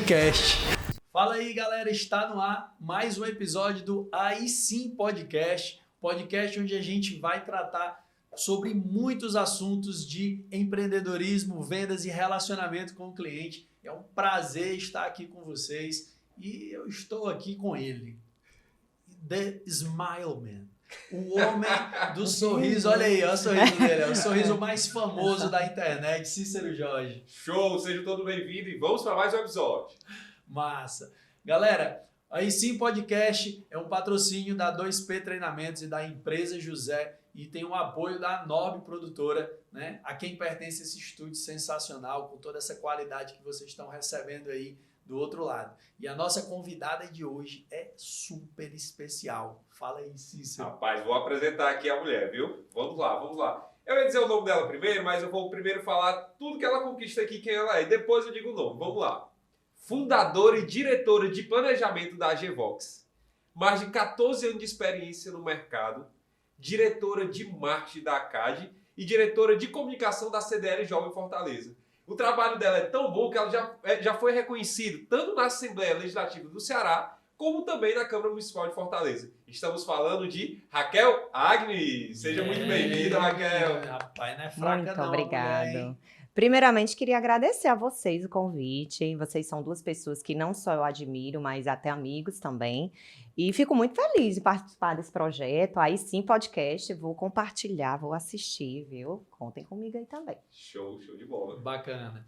Podcast. Fala aí, galera, está no ar mais um episódio do Aí Sim Podcast, podcast onde a gente vai tratar sobre muitos assuntos de empreendedorismo, vendas e relacionamento com o cliente. É um prazer estar aqui com vocês e eu estou aqui com ele, The Smile Man. O homem do sorriso, olha aí, olha o sorriso dele, é o sorriso mais famoso da internet, Cícero Jorge. Show, sejam todos bem-vindos e vamos para mais um episódio. Massa. Galera, Aí Sim Podcast é um patrocínio da 2P Treinamentos e da empresa José e tem o apoio da Nobre Produtora, né? A quem pertence esse estúdio sensacional, com toda essa qualidade que vocês estão recebendo aí do outro lado. E a nossa convidada de hoje é super especial. Fala aí, Cícero. Rapaz, vou apresentar aqui a mulher, viu? Vamos lá. Eu ia dizer o nome dela primeiro, mas eu vou primeiro falar tudo que ela conquista aqui, quem ela é. E depois eu digo o nome. Vamos lá. Fundadora e diretora de planejamento da Gvox. Mais de 14 anos de experiência no mercado. Diretora de marketing da ACAD e diretora de comunicação da CDL Jovem Fortaleza. O trabalho dela é tão bom que ela já foi reconhecido tanto na Assembleia Legislativa do Ceará, como também na Câmara Municipal de Fortaleza. Estamos falando de Raquel Agnes. Seja muito bem-vinda, Raquel. Rapaz, não é fraca Muito não, obrigado. mulher, hein? Primeiramente, queria agradecer a vocês o convite. Vocês são duas pessoas que não só eu admiro, mas até amigos também. E fico muito feliz de participar desse projeto. Aí sim, podcast, vou compartilhar, vou assistir, viu? Contem comigo aí também. Show de bola. Bacana.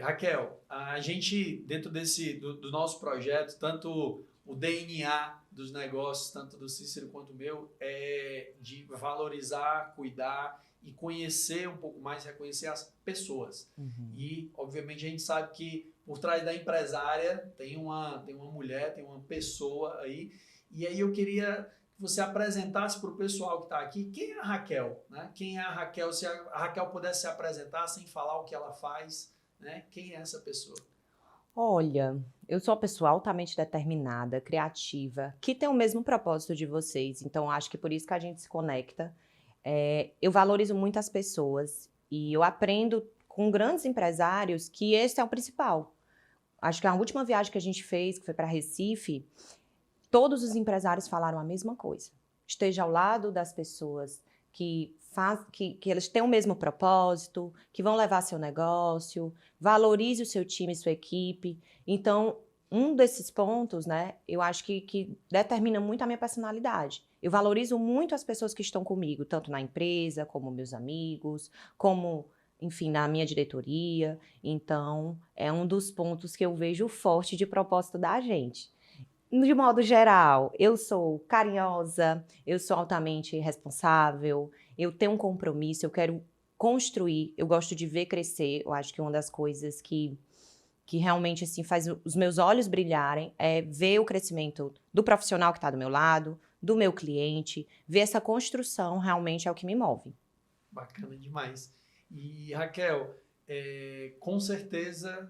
Raquel, a gente, dentro do nosso projeto, tanto o DNA dos negócios, tanto do Cícero quanto o meu, é de valorizar, cuidar e conhecer um pouco mais, reconhecer as pessoas. E, obviamente, a gente sabe que por trás da empresária tem uma mulher, tem uma pessoa aí. E aí eu queria que você apresentasse para o pessoal que está aqui quem é a Raquel, né? Quem é a Raquel? Se a Raquel pudesse se apresentar sem falar o que ela faz, né? Quem é essa pessoa? Olha, eu sou uma pessoa altamente determinada, criativa, que tem o mesmo propósito de vocês. Então, acho que por isso que a gente se conecta. Eu valorizo muito as pessoas e eu aprendo com grandes empresários que esse é o principal. Acho que a última viagem que a gente fez, que foi para Recife, todos os empresários falaram a mesma coisa. Esteja ao lado das pessoas que eles têm o mesmo propósito, que vão levar seu negócio, valorize o seu time e sua equipe. Então, um desses pontos, né, eu acho que determina muito a minha personalidade. Eu valorizo muito as pessoas que estão comigo, tanto na empresa, como meus amigos, como, enfim, na minha diretoria. Então, é um dos pontos que eu vejo forte de propósito da gente. De modo geral, eu sou carinhosa, eu sou altamente responsável, eu tenho um compromisso, eu quero construir, eu gosto de ver crescer. Eu acho que uma das coisas que realmente assim, faz os meus olhos brilharem é ver o crescimento do profissional que está do meu lado, do meu cliente, ver essa construção realmente é o que me move. Bacana demais. E, Raquel, com certeza,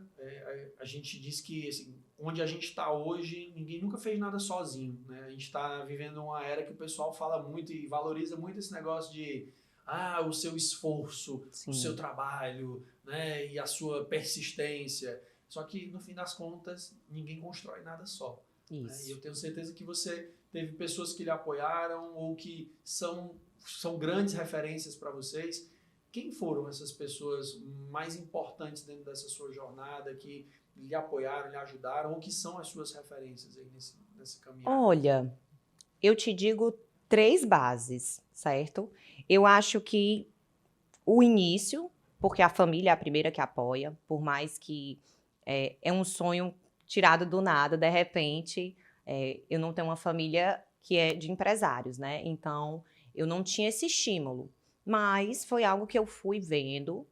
a gente diz que assim, onde a gente está hoje, ninguém nunca fez nada sozinho, né? A gente está vivendo uma era que o pessoal fala muito e valoriza muito esse negócio de o seu esforço, Sim. o seu trabalho, né? E a sua persistência. Só que, no fim das contas, ninguém constrói nada só. Isso. Né? E eu tenho certeza que você teve pessoas que lhe apoiaram ou que são grandes referências para vocês. Quem foram essas pessoas mais importantes dentro dessa sua jornada que lhe apoiaram, lhe ajudaram ou que são as suas referências aí nesse caminho? Olha, eu te digo 3 bases, certo? Eu acho que o início, porque a família é a primeira que apoia, por mais que é um sonho tirado do nada, de repente, eu não tenho uma família que é de empresários, né? Então, eu não tinha esse estímulo. Mas foi algo que eu fui vendo,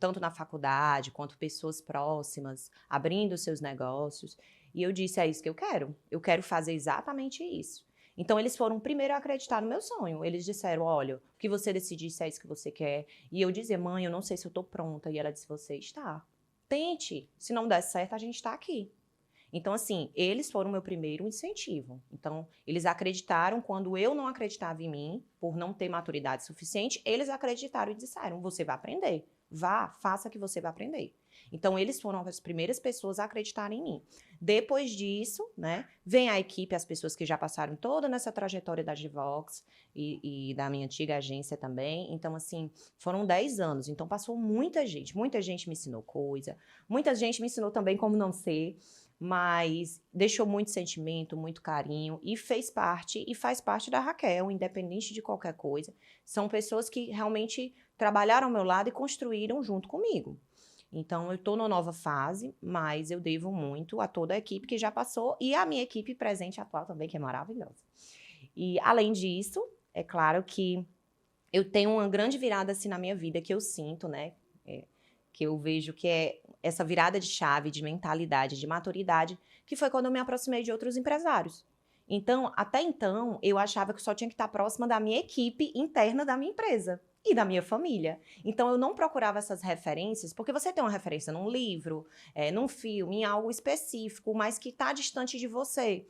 tanto na faculdade, quanto pessoas próximas, abrindo seus negócios. E eu disse, é isso que eu quero. Eu quero fazer exatamente isso. Então, eles foram primeiro a acreditar no meu sonho. Eles disseram, olha, o que você decidir, se é isso que você quer. E eu dizia, mãe, eu não sei se eu estou pronta. E ela disse, você está. Tente. Se não der certo, a gente está aqui. Então, assim, eles foram o meu primeiro incentivo. Então, eles acreditaram quando eu não acreditava em mim, por não ter maturidade suficiente, eles acreditaram e disseram, você vai aprender. Vá, faça que você vai aprender. Então, eles foram as primeiras pessoas a acreditarem em mim. Depois disso, né, vem a equipe, as pessoas que já passaram toda nessa trajetória da Agvox e da minha antiga agência também. Então, assim, foram 10 anos. Então, passou muita gente me ensinou coisa, muita gente me ensinou também como não ser, mas deixou muito sentimento, muito carinho e fez parte e faz parte da Raquel, independente de qualquer coisa. São pessoas que realmente trabalharam ao meu lado e construíram junto comigo. Então, eu estou numa nova fase, mas eu devo muito a toda a equipe que já passou e a minha equipe presente atual também, que é maravilhosa. E, além disso, é claro que eu tenho uma grande virada assim na minha vida que eu sinto, né? Que eu vejo que é essa virada de chave, de mentalidade, de maturidade, que foi quando eu me aproximei de outros empresários. Então, até então, eu achava que só tinha que estar próxima da minha equipe interna da minha empresa e da minha família. Então, eu não procurava essas referências, porque você tem uma referência num livro, num filme, em algo específico, mas que está distante de você.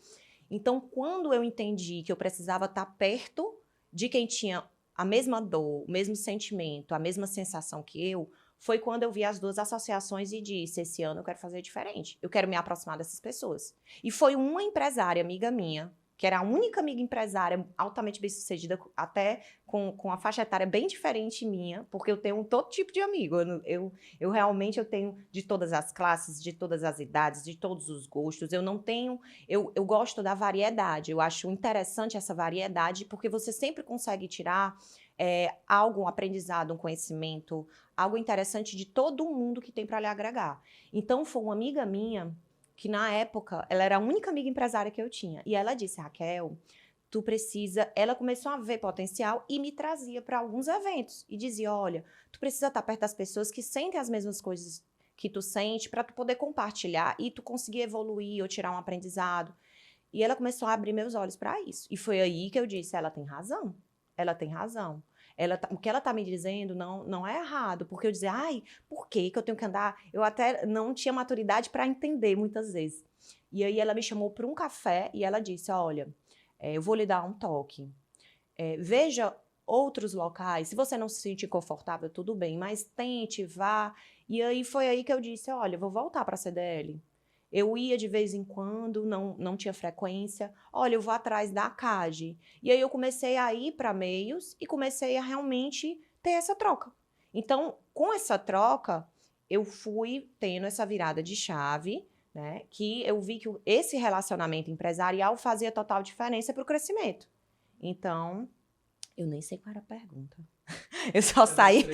Então, quando eu entendi que eu precisava estar perto de quem tinha a mesma dor, o mesmo sentimento, a mesma sensação que eu, foi quando eu vi as duas associações e disse, esse ano eu quero fazer diferente, eu quero me aproximar dessas pessoas. E foi uma empresária, amiga minha, que era a única amiga empresária altamente bem-sucedida, até com a faixa etária bem diferente minha, porque eu tenho todo tipo de amigo, eu realmente tenho de todas as classes, de todas as idades, de todos os gostos, eu não tenho, eu gosto da variedade, eu acho interessante essa variedade, porque você sempre consegue tirar algo, um aprendizado, um conhecimento, algo interessante de todo mundo que tem para lhe agregar. Então, foi uma amiga minha que, na época, ela era a única amiga empresária que eu tinha. E ela disse, Raquel, tu precisa... Ela começou a ver potencial e me trazia para alguns eventos. E dizia, olha, tu precisa estar perto das pessoas que sentem as mesmas coisas que tu sente para tu poder compartilhar e tu conseguir evoluir ou tirar um aprendizado. E ela começou a abrir meus olhos para isso. E foi aí que eu disse, ela tem razão. Ela tem razão. O que ela está me dizendo não é errado, porque eu dizia, ai, por que eu tenho que andar? Eu até não tinha maturidade para entender muitas vezes. E aí ela me chamou para um café e ela disse, olha, eu vou lhe dar um toque. Veja outros locais, se você não se sentir confortável, tudo bem, mas tente, vá. E aí foi aí que eu disse, olha, eu vou voltar para a CDL. Eu ia de vez em quando, não tinha frequência. Olha, eu vou atrás da CAGE. E aí eu comecei a ir para meios e comecei a realmente ter essa troca. Então, com essa troca, eu fui tendo essa virada de chave, né? Que eu vi que esse relacionamento empresarial fazia total diferença para o crescimento. Então, eu nem sei qual era a pergunta. Eu só saí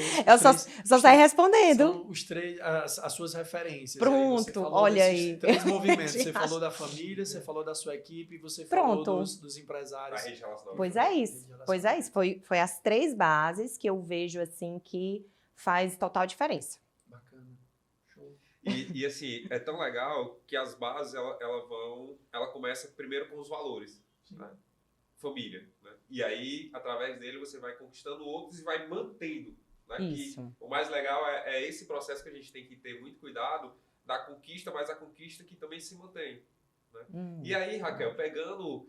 respondendo. São os três, as suas referências. Pronto, olha aí. 3 movimentos. Você falou da família, você falou da sua equipe, você falou dos empresários. Pois é isso. Pois é isso. Foi as 3 bases que eu vejo assim que faz total diferença. Bacana. Show. E assim, é tão legal que as bases, ela começa primeiro com os valores, né? Família, né? E aí, através dele, você vai conquistando outros e vai mantendo, né? Isso. O mais legal é esse processo que a gente tem que ter muito cuidado da conquista, mas a conquista que também se mantém, né? E aí, Raquel, pegando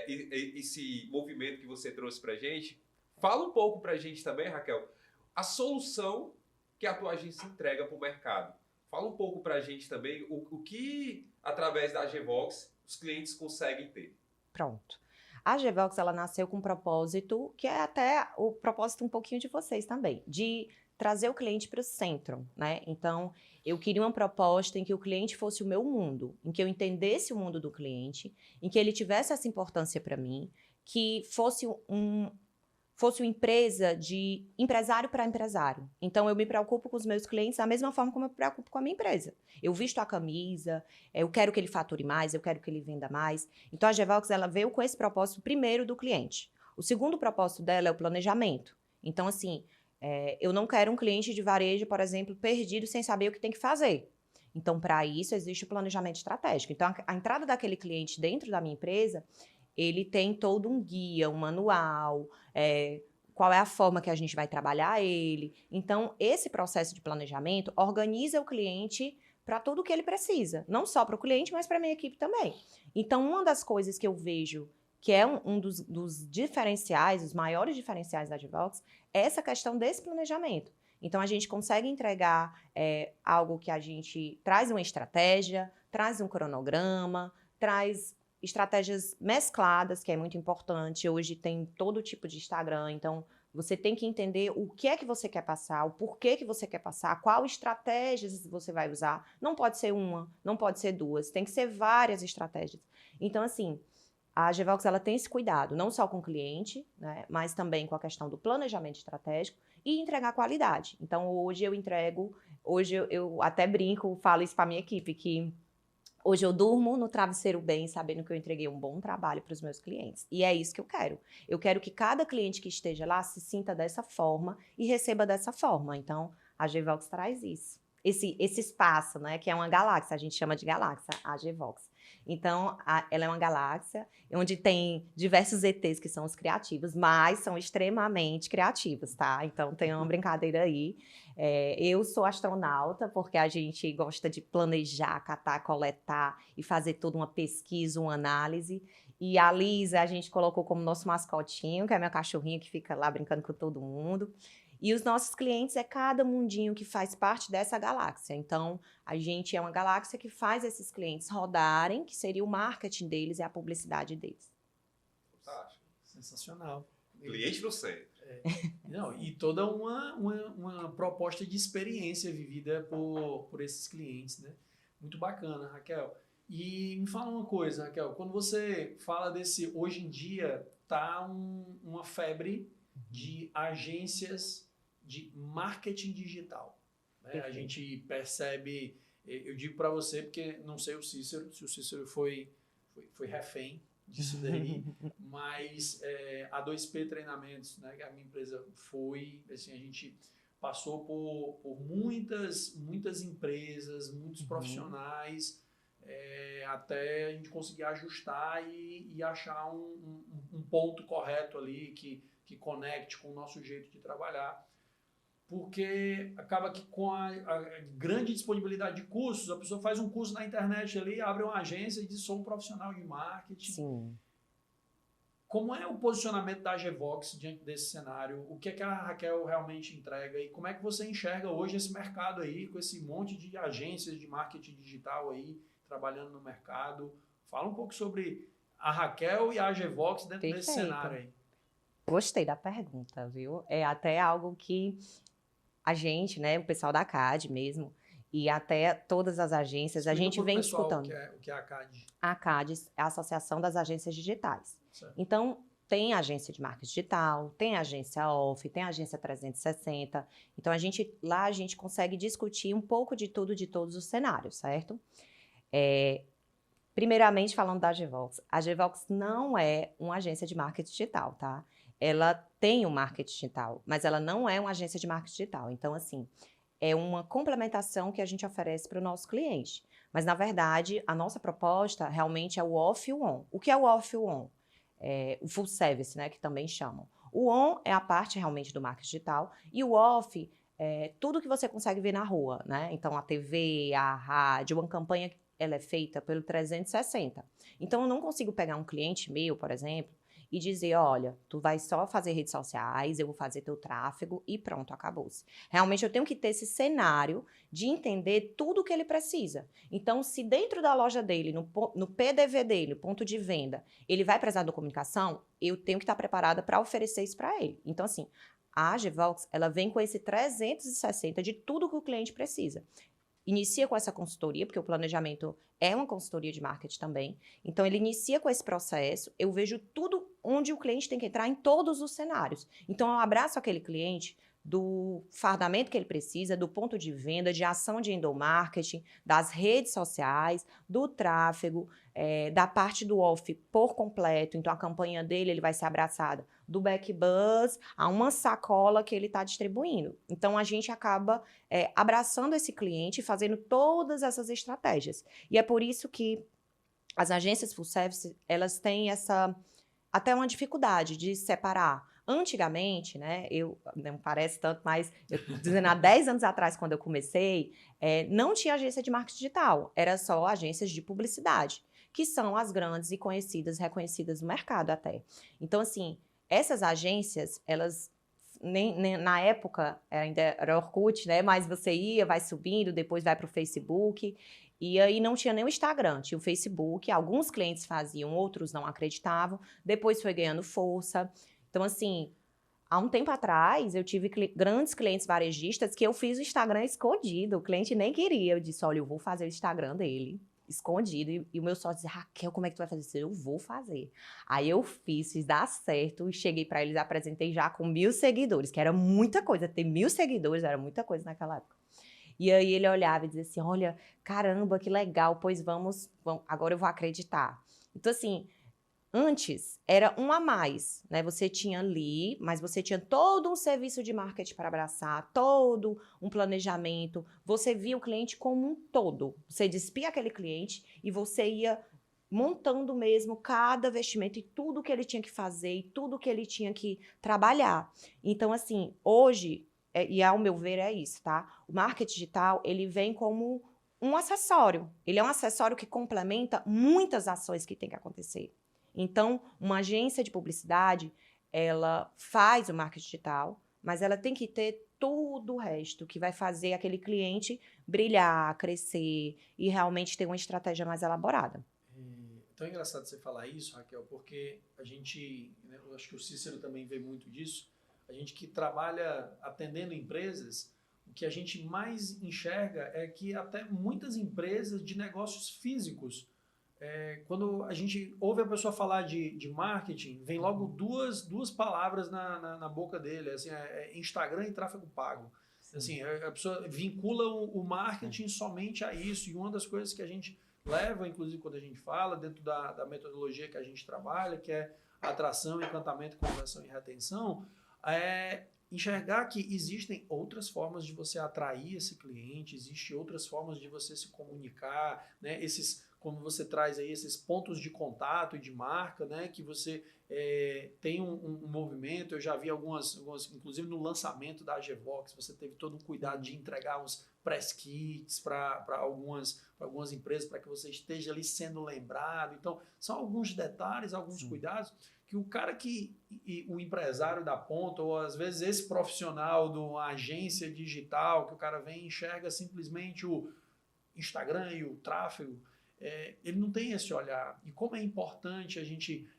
esse movimento que você trouxe pra gente, fala um pouco pra gente também, Raquel, a solução que a tua agência entrega pro mercado. Fala um pouco pra gente também o que, através da Agvox, os clientes conseguem ter. Pronto. A Agvox, ela nasceu com um propósito, que é até o propósito um pouquinho de vocês também, de trazer o cliente para o centro, né? Então, eu queria uma proposta em que o cliente fosse o meu mundo, em que eu entendesse o mundo do cliente, em que ele tivesse essa importância para mim, que fosse uma empresa de empresário para empresário. Então, eu me preocupo com os meus clientes da mesma forma como eu me preocupo com a minha empresa. Eu visto a camisa, eu quero que ele fature mais, eu quero que ele venda mais. Então, a Agvox, ela veio com esse propósito primeiro do cliente. O segundo propósito dela é o planejamento. Então, assim, eu não quero um cliente de varejo, por exemplo, perdido sem saber o que tem que fazer. Então, para isso, existe o planejamento estratégico. Então, a entrada daquele cliente dentro da minha empresa, ele tem todo um guia, um manual, qual é a forma que a gente vai trabalhar ele. Então, esse processo de planejamento organiza o cliente para tudo o que ele precisa. Não só para o cliente, mas para a minha equipe também. Então, uma das coisas que eu vejo que é um dos diferenciais, os maiores diferenciais da Agvox, é essa questão desse planejamento. Então, a gente consegue entregar algo que a gente traz uma estratégia, traz um cronograma, traz estratégias mescladas, que é muito importante. Hoje tem todo tipo de Instagram, então você tem que entender o que é que você quer passar, o porquê que você quer passar, qual estratégias você vai usar. Não pode ser uma, não pode ser duas, tem que ser várias estratégias. Então, assim, a Gvox, ela tem esse cuidado, não só com o cliente, né, mas também com a questão do planejamento estratégico e entregar qualidade. Então, hoje eu até brinco, falo isso para a minha equipe, que hoje eu durmo no travesseiro bem, sabendo que eu entreguei um bom trabalho para os meus clientes. E é isso que eu quero. Eu quero que cada cliente que esteja lá se sinta dessa forma e receba dessa forma. Então, a Gvox traz isso. Esse espaço, né, que é uma galáxia, a gente chama de galáxia, a Gvox. Então, ela é uma galáxia onde tem diversos ETs que são os criativos, mas são extremamente criativos, tá? Então, tem uma brincadeira aí. Eu sou astronauta, porque a gente gosta de planejar, catar, coletar e fazer toda uma pesquisa, uma análise. E a Lisa, a gente colocou como nosso mascotinho, que é meu cachorrinho que fica lá brincando com todo mundo. E os nossos clientes é cada mundinho que faz parte dessa galáxia. Então, a gente é uma galáxia que faz esses clientes rodarem, que seria o marketing deles e a publicidade deles. Fantástico. Sensacional. Cliente no centro. Não, e toda uma proposta de experiência vivida por esses clientes, né? Muito bacana, Raquel. E me fala uma coisa, Raquel, quando você fala desse, hoje em dia, tá uma febre de agências de marketing digital, né? A gente percebe, eu digo para você porque não sei o Cícero, se o Cícero foi refém disso daí, mas a 2P Treinamentos, né, que a minha empresa foi, assim, a gente passou por muitas empresas, muitos profissionais, até a gente conseguir ajustar e achar um ponto correto ali que conecte com o nosso jeito de trabalhar, porque acaba que com a grande disponibilidade de cursos, a pessoa faz um curso na internet ali, abre uma agência e diz, sou um profissional de marketing. Sim. Como é o posicionamento da Gvox diante desse cenário? O que é que a Raquel realmente entrega? E como é que você enxerga hoje esse mercado aí, com esse monte de agências de marketing digital aí, trabalhando no mercado? Fala um pouco sobre a Raquel e a Gvox dentro desse cenário aí. Gostei da pergunta, viu? É até algo que a gente, né, o pessoal da CAD mesmo, e até todas as agências, a gente vem escutando. O que é a CAD? A CAD é a Associação das Agências Digitais. Certo. Então, tem agência de marketing digital, tem agência off, tem agência 360. Então, lá a gente consegue discutir um pouco de tudo, de todos os cenários, certo? Primeiramente, falando da Gvox. A Gvox não é uma agência de marketing digital, tá? Ela tem um marketing digital, mas ela não é uma agência de marketing digital. Então, assim, é uma complementação que a gente oferece para o nosso cliente. Mas, na verdade, a nossa proposta realmente é o off e o on. O que é o off e o on? O full service, né, que também chamam. O on é a parte realmente do marketing digital e o off é tudo que você consegue ver na rua, né? Então, a TV, a rádio, uma campanha, ela é feita pelo 360. Então, eu não consigo pegar um cliente meu, por exemplo, e dizer, olha, tu vai só fazer redes sociais, eu vou fazer teu tráfego e pronto, acabou-se. Realmente eu tenho que ter esse cenário de entender tudo o que ele precisa. Então, se dentro da loja dele, no PDV dele, no ponto de venda, ele vai precisar da comunicação, eu tenho que estar preparada para oferecer isso para ele. Então, assim, a Gvox, ela vem com esse 360 de tudo que o cliente precisa. Inicia com essa consultoria, porque o planejamento é uma consultoria de marketing também. Então, ele inicia com esse processo, eu vejo tudo onde o cliente tem que entrar em todos os cenários. Então, eu abraço aquele cliente do fardamento que ele precisa, do ponto de venda, de ação de endomarketing, das redes sociais, do tráfego, da parte do off por completo. Então, a campanha dele, ele vai ser abraçada do backbuzz a uma sacola que ele está distribuindo. Então, a gente acaba abraçando esse cliente e fazendo todas essas estratégias. E é por isso que as agências full service, elas têm até uma dificuldade de separar. Antigamente, né, não parece tanto, mas dizendo, há 10 anos atrás, quando eu comecei, não tinha agência de marketing digital, era só agências de publicidade, que são as grandes e conhecidas, reconhecidas no mercado até. Então, assim, essas agências, elas nem na época, ainda era Orkut, né? Mas você ia, vai subindo, depois vai para o Facebook. E aí não tinha nem o Instagram, tinha o Facebook. Alguns clientes faziam, outros não acreditavam. Depois foi ganhando força. Então, assim, há um tempo atrás, eu tive grandes clientes varejistas que eu fiz o Instagram escondido. O cliente nem queria. Eu disse, olha, eu vou fazer o Instagram dele escondido. E o meu sócio dizia, Raquel, como é que tu vai fazer isso? Eu vou fazer. Aí eu fiz dar certo. E cheguei para eles, apresentei já com 1.000 seguidores, que era muita coisa. Ter 1.000 seguidores era muita coisa naquela época. E aí ele olhava e dizia assim, olha, caramba, que legal, pois vamos, agora eu vou acreditar. Então, assim, antes era um a mais, né? Você tinha ali, mas você tinha todo um serviço de marketing para abraçar, todo um planejamento. Você via o cliente como um todo. Você despia aquele cliente e você ia montando mesmo cada vestimento e tudo que ele tinha que fazer e tudo que ele tinha que trabalhar. Então, assim, hoje, e ao meu ver é isso, tá? O marketing digital, ele vem como um acessório. Ele é um acessório que complementa muitas ações que tem que acontecer. Então, uma agência de publicidade, ela faz o marketing digital, mas ela tem que ter tudo o resto que vai fazer aquele cliente brilhar, crescer e realmente ter uma estratégia mais elaborada. Então é engraçado você falar isso, Raquel, porque a gente, né, eu acho que o Cícero também vê muito disso, a gente que trabalha atendendo empresas, o que a gente mais enxerga é que até muitas empresas de negócios físicos, quando a gente ouve a pessoa falar de marketing, vem logo duas palavras na boca dele, assim, Instagram e tráfego pago. Sim. Assim, a pessoa vincula o marketing somente a isso, e uma das coisas que a gente leva, inclusive quando a gente fala, dentro da metodologia que a gente trabalha, que é atração, encantamento, conversão e retenção, é enxergar que existem outras formas de você atrair esse cliente, existem outras formas de você se comunicar, né? Como você traz aí, esses pontos de contato e de marca, né? Que você tem um movimento. Eu já vi algumas, inclusive no lançamento da AGVox, você teve todo um cuidado de entregar uns press kits para algumas empresas, para que você esteja ali sendo lembrado. Então, são alguns detalhes, alguns cuidados que o cara o empresário da ponta, ou às vezes esse profissional de uma agência digital, que o cara vem e enxerga simplesmente o Instagram e o tráfego, ele não tem esse olhar. E como é importante a gente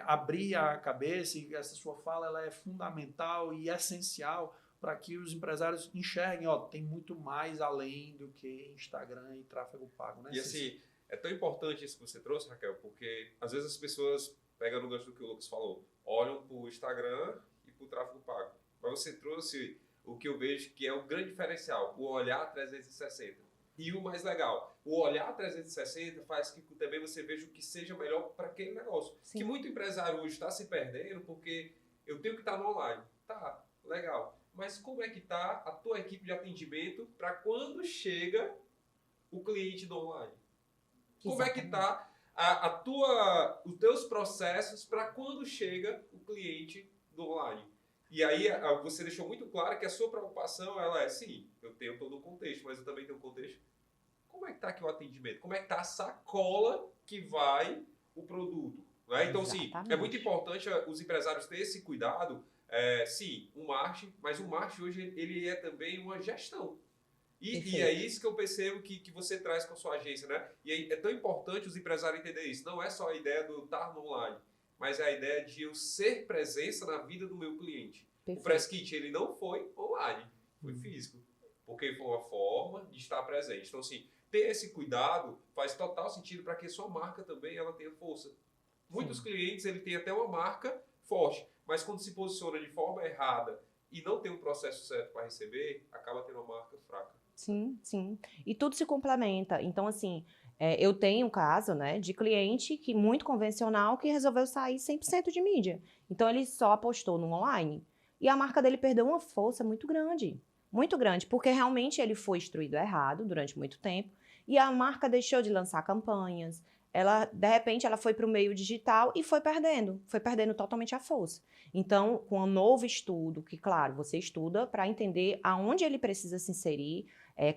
abrir a cabeça, e essa sua fala ela é fundamental e essencial para que os empresários enxerguem, tem muito mais além do que Instagram e tráfego pago. Né? E assim, é tão importante isso que você trouxe, Raquel, porque às vezes as pessoas, pegando o gancho do que o Lucas falou, olham para o Instagram e para o tráfego pago. Mas você trouxe o que eu vejo que é o grande diferencial, o olhar 360. E o mais legal, o olhar 360 faz que também você veja o que seja melhor para aquele negócio. Sim. Que muito empresário hoje está se perdendo porque eu tenho que estar no online. Tá, legal. Mas como é que está a tua equipe de atendimento para quando chega o cliente do online? Como é que está os teus processos para quando chega o cliente do online? E aí você deixou muito claro que a sua preocupação ela é, sim, eu tenho todo o contexto, mas eu também tenho o contexto. Como é que está aqui o atendimento? Como é que está a sacola que vai o produto? Né? Então, sim, é muito importante os empresários terem esse cuidado. Sim, o marketing, mas o marketing hoje ele é também uma gestão. E é isso que eu percebo que você traz com a sua agência, né? E aí é tão importante os empresários entenderem isso. Não é só a ideia do estar no online, mas é a ideia de eu ser presença na vida do meu cliente. Perfeito. O press kit, ele não foi online, foi físico. Porque foi uma forma de estar presente. Então, assim, ter esse cuidado faz total sentido para que a sua marca também ela tenha força. Muitos clientes, ele tem até uma marca forte, mas quando se posiciona de forma errada e não tem um processo certo para receber, acaba tendo uma marca fraca. Sim, sim. E tudo se complementa. Então, assim, eu tenho um caso, né, de cliente que muito convencional que resolveu sair 100% de mídia. Então, ele só apostou no online. E a marca dele perdeu uma força muito grande, porque realmente ele foi instruído errado durante muito tempo e a marca deixou de lançar campanhas. De repente, ela foi para o meio digital e foi perdendo totalmente a força. Então, com um novo estudo, que, claro, você estuda para entender aonde ele precisa se inserir,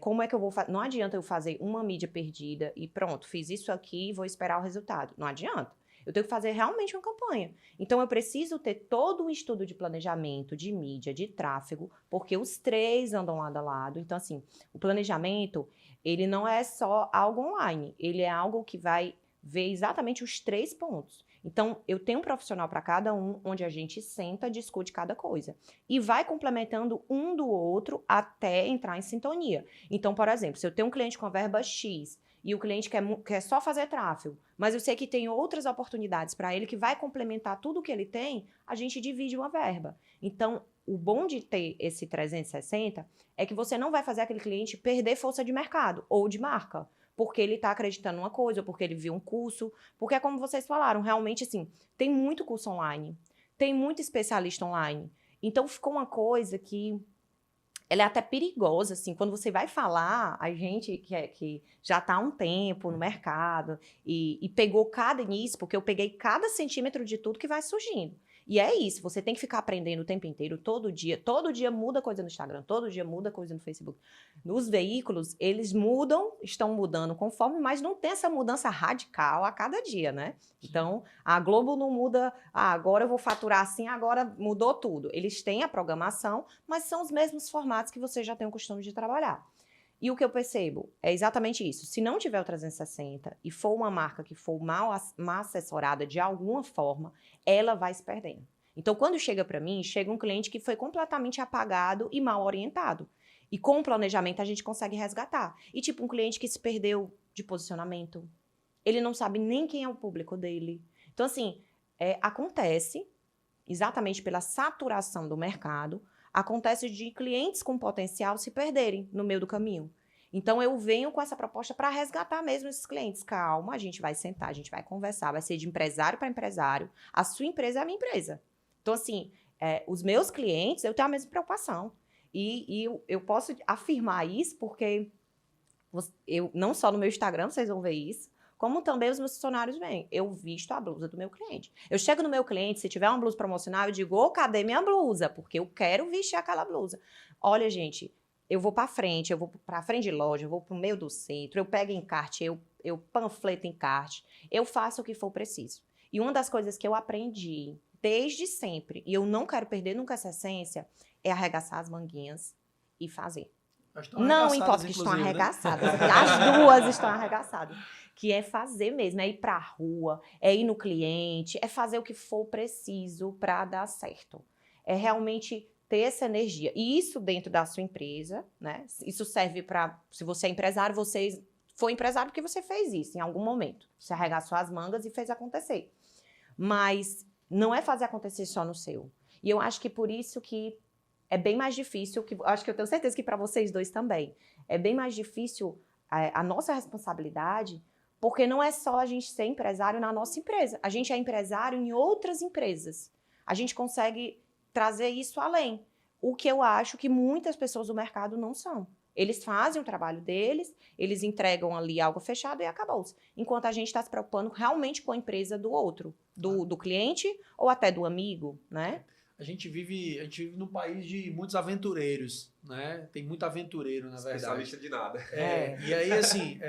como é que eu vou fazer. Não adianta eu fazer uma mídia perdida e pronto, fiz isso aqui e vou esperar o resultado. Não adianta. Eu tenho que fazer realmente uma campanha. Então, eu preciso ter todo um estudo de planejamento, de mídia, de tráfego, porque os três andam lado a lado. Então, assim, o planejamento, ele não é só algo online, ele é algo que vai ver exatamente os 3 pontos. Então, eu tenho um profissional para cada um, onde a gente senta, discute cada coisa. E vai complementando um do outro até entrar em sintonia. Então, por exemplo, se eu tenho um cliente com verba X e o cliente quer só fazer tráfego, mas eu sei que tem outras oportunidades para ele que vai complementar tudo que ele tem, a gente divide uma verba. Então, o bom de ter esse 360 é que você não vai fazer aquele cliente perder força de mercado ou de marca, porque ele está acreditando numa coisa, ou porque ele viu um curso, porque é como vocês falaram, realmente assim, tem muito curso online, tem muito especialista online. Então ficou uma coisa que ela é até perigosa, assim, quando você vai falar, a gente que já está há um tempo no mercado e pegou cada início, porque eu peguei cada centímetro de tudo que vai surgindo. E é isso, você tem que ficar aprendendo o tempo inteiro, todo dia muda coisa no Instagram, todo dia muda coisa no Facebook. Os veículos, eles mudam, estão mudando conforme, mas não tem essa mudança radical a cada dia, né? Então, a Globo não muda, agora eu vou faturar assim, agora mudou tudo. Eles têm a programação, mas são os mesmos formatos que você já tem o costume de trabalhar. E o que eu percebo é exatamente isso. Se não tiver o 360 e for uma marca que for mal assessorada de alguma forma, ela vai se perdendo. Então, quando chega para mim, chega um cliente que foi completamente apagado e mal orientado. E com o planejamento a gente consegue resgatar. E tipo, um cliente que se perdeu de posicionamento, ele não sabe nem quem é o público dele. Então, assim, acontece, exatamente pela saturação do mercado, acontece de clientes com potencial se perderem no meio do caminho. Então, eu venho com essa proposta para resgatar mesmo esses clientes. Calma, a gente vai sentar, a gente vai conversar, vai ser de empresário para empresário. A sua empresa é a minha empresa. Então, assim, os meus clientes, eu tenho a mesma preocupação. E eu posso afirmar isso porque eu, não só no meu Instagram vocês vão ver isso, como também os meus funcionários veem. Eu visto a blusa do meu cliente. Eu chego no meu cliente, se tiver uma blusa promocional, eu digo, ô, cadê minha blusa? Porque eu quero vestir aquela blusa. Olha, gente, eu vou para frente, eu vou para frente de loja, eu vou para o meio do centro, eu pego encarte, eu panfleto encarte, eu faço o que for preciso. E uma das coisas que eu aprendi desde sempre, e eu não quero perder nunca essa essência, é arregaçar as manguinhas e fazer. Não importa que estão arregaçadas, né? As duas estão arregaçadas. Que é fazer mesmo, é ir para a rua, é ir no cliente, é fazer o que for preciso para dar certo. É realmente ter essa energia. E isso dentro da sua empresa, né? Isso serve para, se você é empresário, você foi empresário porque você fez isso em algum momento. Você arregaçou as mangas e fez acontecer. Mas não é fazer acontecer só no seu. E eu acho que por isso que é bem mais difícil, acho que eu tenho certeza que para vocês dois também, é bem mais difícil a nossa responsabilidade, porque não é só a gente ser empresário na nossa empresa, a gente é empresário em outras empresas. A gente consegue trazer isso além, o que eu acho que muitas pessoas do mercado não são. Eles fazem o trabalho deles, eles entregam ali algo fechado e acabou-se. Enquanto a gente está se preocupando realmente com a empresa do outro, do cliente ou até do amigo, né? A gente vive num país de muitos aventureiros, né? Tem muito aventureiro, na verdade. Especialista de nada. E aí, assim,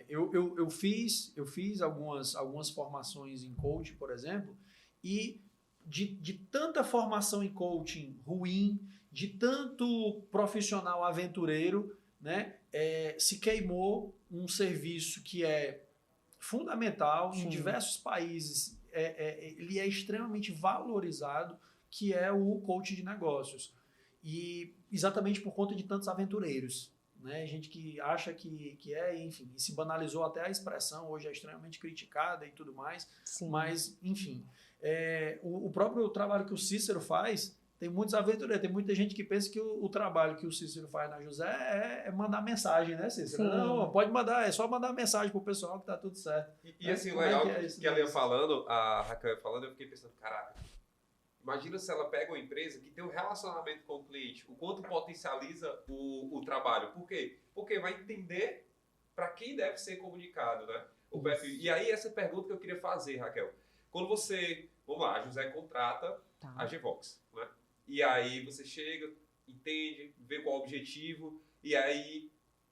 eu fiz algumas formações em coaching, por exemplo, e de tanta formação em coaching ruim, de tanto profissional aventureiro, né? Se queimou um serviço que é fundamental. Sim. Em diversos países. Ele é extremamente valorizado, que é o coaching de negócios. E exatamente por conta de tantos aventureiros, né? Gente que acha que enfim, se banalizou até a expressão, hoje é extremamente criticada e tudo mais. Sim. Mas, enfim, o próprio trabalho que o Cícero faz, tem muitos aventureiros, tem muita gente que pensa que o trabalho que o Cícero faz na José é mandar mensagem, né, Cícero? Sim. Não, pode mandar, é só mandar mensagem pro pessoal que tá tudo certo. E assim, legal que ela ia falando, a Raquel ia falando, eu fiquei pensando, caraca, imagina se ela pega uma empresa que tem um relacionamento com o cliente, o quanto potencializa o trabalho. Por quê? Porque vai entender para quem deve ser comunicado, né? O perfil. E aí, essa pergunta que eu queria fazer, Raquel. Quando você, vamos lá, a José contrata a Gvox, né? E aí você chega, entende, vê qual é o objetivo, e aí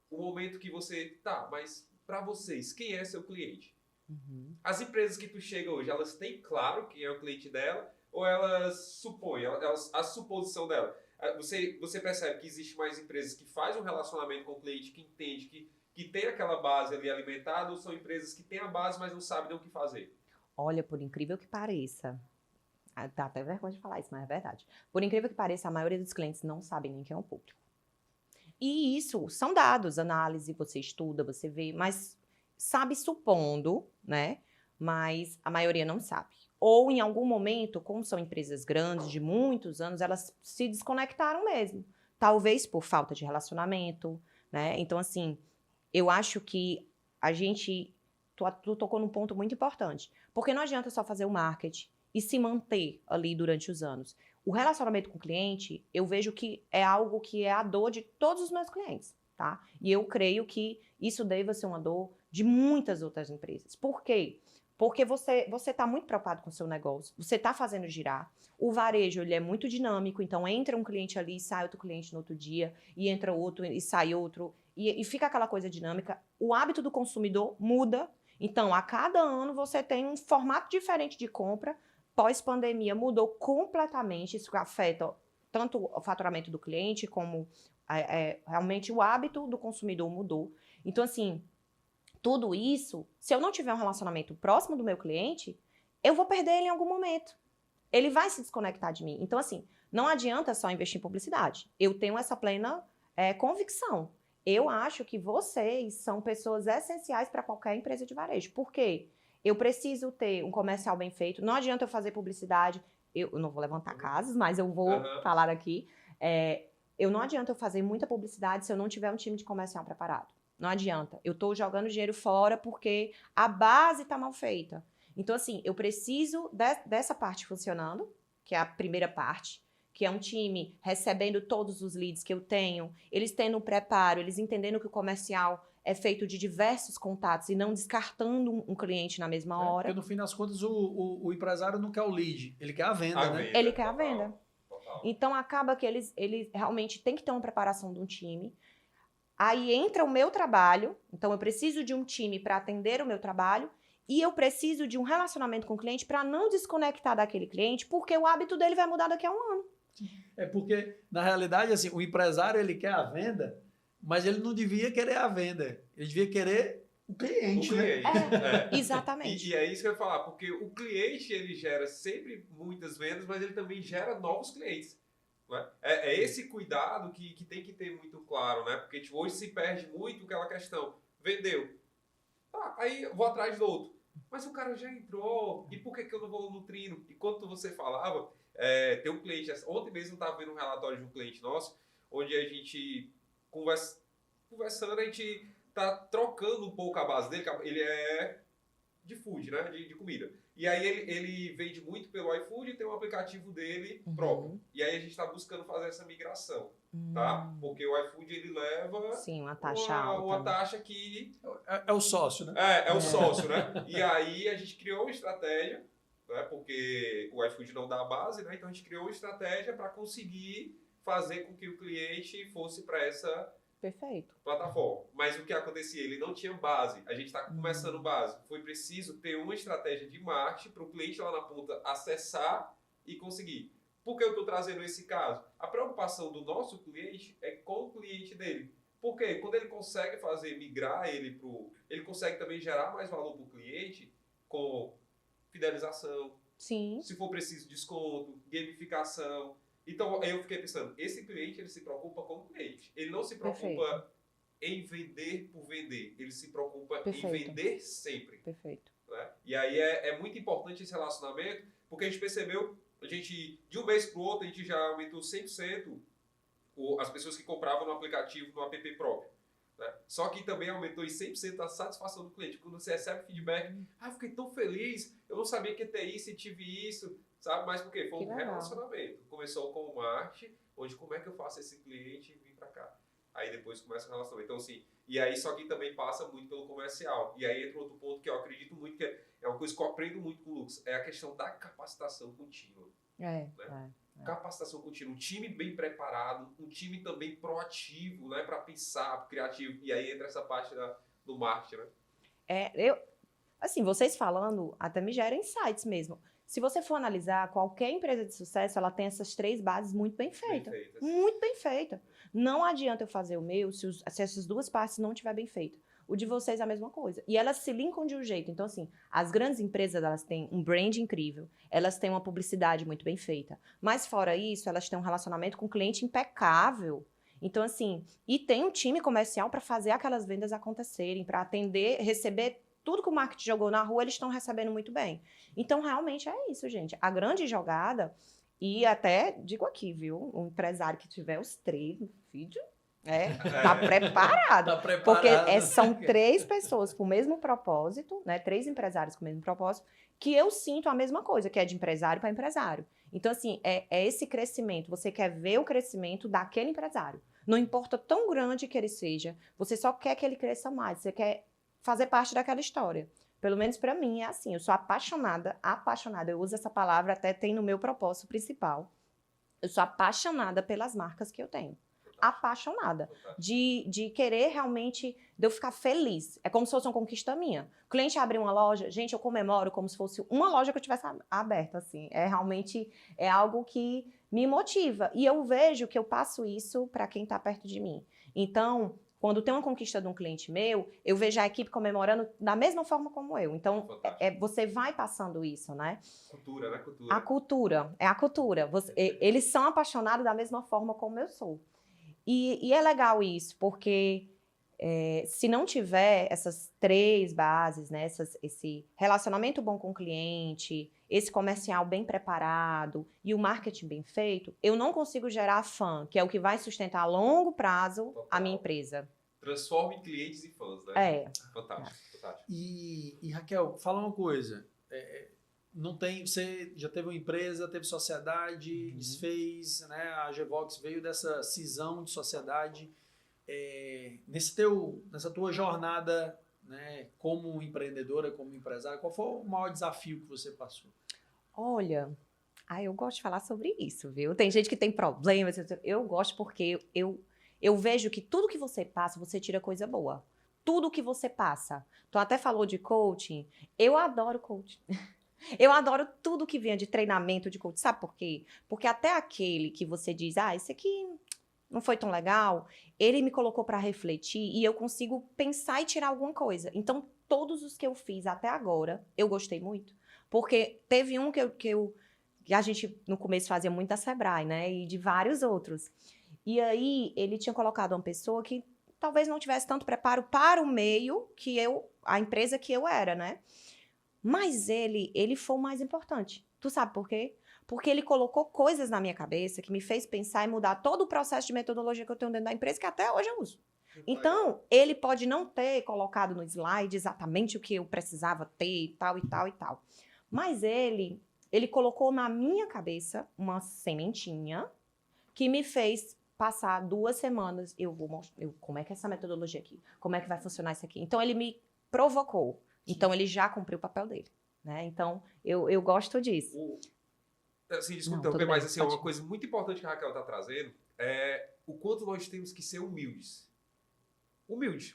o momento que você, mas para vocês, quem é seu cliente? Uhum. As empresas que tu chega hoje, elas têm claro quem é o cliente dela ou elas supõem, a suposição dela? Você percebe que existe mais empresas que fazem um relacionamento com o cliente, que entende, que tem aquela base ali alimentada, ou são empresas que têm a base, mas não sabem nem o que fazer? Olha, por incrível que pareça, dá até vergonha de falar isso, mas é verdade. Por incrível que pareça, a maioria dos clientes não sabe nem quem é o público. E isso são dados, análise, você estuda, você vê, mas sabe supondo, né? Mas a maioria não sabe. Ou em algum momento, como são empresas grandes de muitos anos, elas se desconectaram mesmo. Talvez por falta de relacionamento, né? Então, assim, eu acho que a gente. Tu tocou num ponto muito importante. Porque não adianta só fazer o marketing e se manter ali durante os anos. O relacionamento com o cliente, eu vejo que é algo que é a dor de todos os meus clientes, tá? E eu creio que isso deva ser uma dor de muitas outras empresas. Por quê? Porque você está muito preocupado com o seu negócio, você está fazendo girar. O varejo, ele é muito dinâmico, então entra um cliente ali, sai outro cliente no outro dia, e entra outro e sai outro, e fica aquela coisa dinâmica. O hábito do consumidor muda, então a cada ano você tem um formato diferente de compra. Pós-pandemia mudou completamente, isso afeta tanto o faturamento do cliente como realmente o hábito do consumidor mudou. Então, assim, tudo isso, se eu não tiver um relacionamento próximo do meu cliente, eu vou perder ele em algum momento. Ele vai se desconectar de mim. Então, assim, não adianta só investir em publicidade. Eu tenho essa plena convicção. Eu acho que vocês são pessoas essenciais para qualquer empresa de varejo. Por quê? Eu preciso ter um comercial bem feito. Não adianta eu fazer publicidade. Eu não vou levantar casas, mas eu vou falar aqui. Eu não adianta eu fazer muita publicidade se eu não tiver um time de comercial preparado. Não adianta. Eu estou jogando dinheiro fora porque a base está mal feita. Então, assim, eu preciso dessa parte funcionando, que é a primeira parte, que é um time recebendo todos os leads que eu tenho, eles tendo um preparo, eles entendendo que o comercial é feito de diversos contatos e não descartando um cliente na mesma hora. Porque no fim das contas o empresário não quer o lead, ele quer a venda, né? Ele quer a venda. Então acaba que eles realmente têm que ter uma preparação de um time. Aí entra o meu trabalho, então eu preciso de um time para atender o meu trabalho e eu preciso de um relacionamento com o cliente para não desconectar daquele cliente, porque o hábito dele vai mudar daqui a um ano. É porque, na realidade, assim, o empresário ele quer a venda, mas ele não devia querer a venda, ele devia querer o cliente, né? Exatamente. E é isso que eu ia falar, porque o cliente ele gera sempre muitas vendas, mas ele também gera novos clientes. É esse cuidado que tem que ter muito claro, né? Porque tipo, hoje se perde muito aquela questão. Vendeu. Aí eu vou atrás do outro. Mas o cara já entrou. E por que eu não vou nutrindo? E quando você falava, tem um cliente... Ontem mesmo eu estava vendo um relatório de um cliente nosso, onde a gente, conversando, a gente tá trocando um pouco a base dele. Ele é de food, né? De comida. E aí ele vende muito pelo iFood e tem um aplicativo dele próprio. E aí a gente está buscando fazer essa migração, tá? Porque o iFood ele leva uma taxa alta. Uma taxa que... É o sócio, né? É o sócio, né? E aí a gente criou uma estratégia, né? Porque o iFood não dá a base, né? Então a gente criou uma estratégia para conseguir fazer com que o cliente fosse para essa... Perfeito. Plataforma. Mas o que acontecia? Ele não tinha base. A gente está começando base. Foi preciso ter uma estratégia de marketing para o cliente lá na ponta acessar e conseguir. Por que eu estou trazendo esse caso? A preocupação do nosso cliente é com o cliente dele. Por quê? Quando ele consegue fazer migrar ele ele consegue também gerar mais valor para o cliente com fidelização. Sim. Se for preciso, desconto, gamificação. Então, aí eu fiquei pensando, esse cliente, ele se preocupa com o cliente. Ele não se preocupa em vender por vender. Ele se preocupa em vender sempre. Perfeito. Né? E aí é muito importante esse relacionamento, porque a gente percebeu, de um mês para o outro, a gente já aumentou 100% as pessoas que compravam no aplicativo, no app próprio. Né? Só que também aumentou em 100% a satisfação do cliente. Quando você recebe feedback, eu fiquei tão feliz, eu não sabia que ia ter isso e tive isso. Sabe? Mas por quê? Foi um relacionamento. Começou com o marketing, onde como é que eu faço esse cliente vir para cá? Aí depois começa o relacionamento. Então, assim, e aí só que também passa muito pelo comercial. E aí entra outro ponto que eu acredito muito, que é uma coisa que eu aprendo muito com o Lucas, é a questão da capacitação contínua. Capacitação contínua. Um time bem preparado, um time também proativo, né? Para pensar, criativo. E aí entra essa parte do marketing, né? assim, vocês falando até me geram insights mesmo. Se você for analisar, qualquer empresa de sucesso, ela tem essas 3 bases muito bem feitas. Muito bem feita. Não adianta eu fazer o meu se essas 2 partes não estiver bem feita. O de vocês é a mesma coisa. E elas se linkam de um jeito. Então, assim, as grandes empresas, elas têm um brand incrível, elas têm uma publicidade muito bem feita. Mas, fora isso, elas têm um relacionamento com o cliente impecável. Então, assim, e tem um time comercial para fazer aquelas vendas acontecerem, para atender, receber tudo que o marketing jogou na rua, eles estão recebendo muito bem. Então, realmente é isso, gente. A grande jogada, e até digo aqui, viu? Um empresário que tiver os 3 no vídeo, tá preparado. Tá preparado. Porque são 3 pessoas com o mesmo propósito, né? 3 empresários com o mesmo propósito, que eu sinto a mesma coisa, que é de empresário para empresário. Então, assim, é esse crescimento. Você quer ver o crescimento daquele empresário. Não importa tão grande que ele seja, você só quer que ele cresça mais. Você quer fazer parte daquela história. Pelo menos para mim é assim, eu sou apaixonada, eu uso essa palavra, até tem no meu propósito principal. Eu sou apaixonada pelas marcas que eu tenho. Apaixonada. De querer realmente, de eu ficar feliz. É como se fosse uma conquista minha. O cliente abre uma loja, gente, eu comemoro como se fosse uma loja que eu tivesse aberta, assim. Realmente algo que me motiva. E eu vejo que eu passo isso para quem está perto de mim. Então, quando tem uma conquista de um cliente meu, eu vejo a equipe comemorando da mesma forma como eu. Então, você vai passando isso, né? Cultura, né? É a cultura. Eles são apaixonados da mesma forma como eu sou. E é legal isso, porque se não tiver essas 3 bases, né? Esse relacionamento bom com o cliente, esse comercial bem preparado e o marketing bem feito, eu não consigo gerar fã, que é o que vai sustentar a longo prazo a minha empresa. Transforme clientes em fãs, né? Fantástico, fantástico. E Raquel, fala uma coisa. Não tem, você já teve uma empresa, teve sociedade, desfez, né? A Gvox veio dessa cisão de sociedade. Nessa tua jornada, né, como empreendedora, como empresária, qual foi o maior desafio que você passou? Olha, eu gosto de falar sobre isso, viu? Tem gente que tem problemas, eu gosto porque eu vejo que tudo que você passa, você tira coisa boa. Tudo que você passa. Tu até falou de coaching, eu adoro coaching. Eu adoro tudo que vem de treinamento de coaching. Sabe por quê? Porque até aquele que você diz, esse aqui não foi tão legal, ele me colocou para refletir e eu consigo pensar e tirar alguma coisa. Então, todos os que eu fiz até agora, eu gostei muito. Porque teve um que a gente no começo fazia muito da Sebrae, né? E de vários outros. E aí, ele tinha colocado uma pessoa que talvez não tivesse tanto preparo para o meio que a empresa que eu era, né? Mas ele foi o mais importante. Tu sabe por quê? Porque ele colocou coisas na minha cabeça que me fez pensar e mudar todo o processo de metodologia que eu tenho dentro da empresa, que até hoje eu uso. Então, ele pode não ter colocado no slide exatamente o que eu precisava ter e tal, e tal, e tal. Mas ele colocou na minha cabeça uma sementinha que me fez passar 2 semanas. Eu vou mostrar como é que é essa metodologia aqui? Como é que vai funcionar isso aqui? Então, ele me provocou. Então, ele já cumpriu o papel dele. Né? Então, eu gosto disso. Assim, desculpa, mas assim, uma coisa muito importante que a Raquel está trazendo é o quanto nós temos que ser humildes.